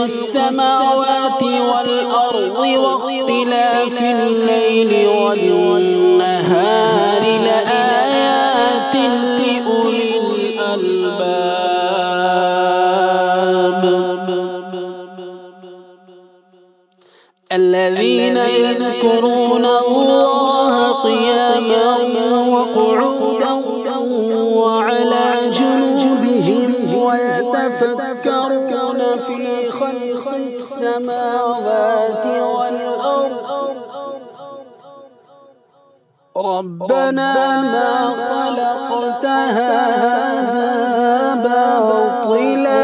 السماوات والأرض واختلاف الليل والنهار لآيات لأولي الألباب الذين يذكرون الله قياما وقعودا وعلى جنوبهم ويتفكرون في خلق السماوات والأرض ربنا ما خلقت هذا باطلا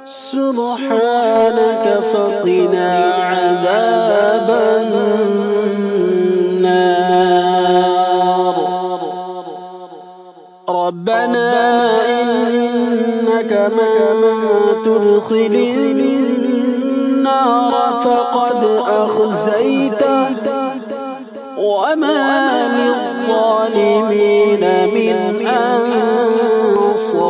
سبحانك فقنا عذاب النار ربنا إنك من تدخل النار فقد أخزيته وما للظالمين من أنصار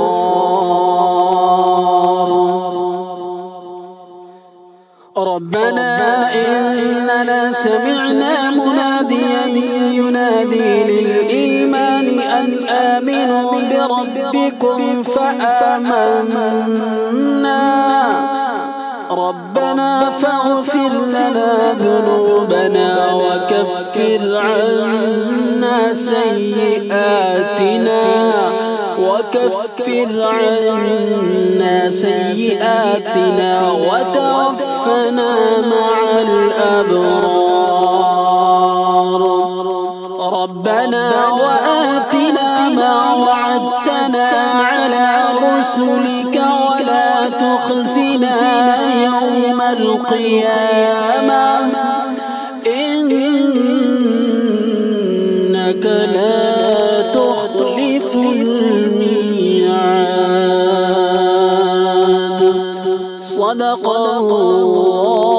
ربنا إننا سمعنا مناديا ينادي للإيمان أن آمنوا بربكم فآمنا ربنا فاغفر لنا ذنوبنا وكفر عنا سيئاتنا وتوفنا مع الأبرار ربنا وآتنا ما وعدتنا على رسلك ولا تخزنا يوم القيامة إنك لا تخلف الميعاد صدق الله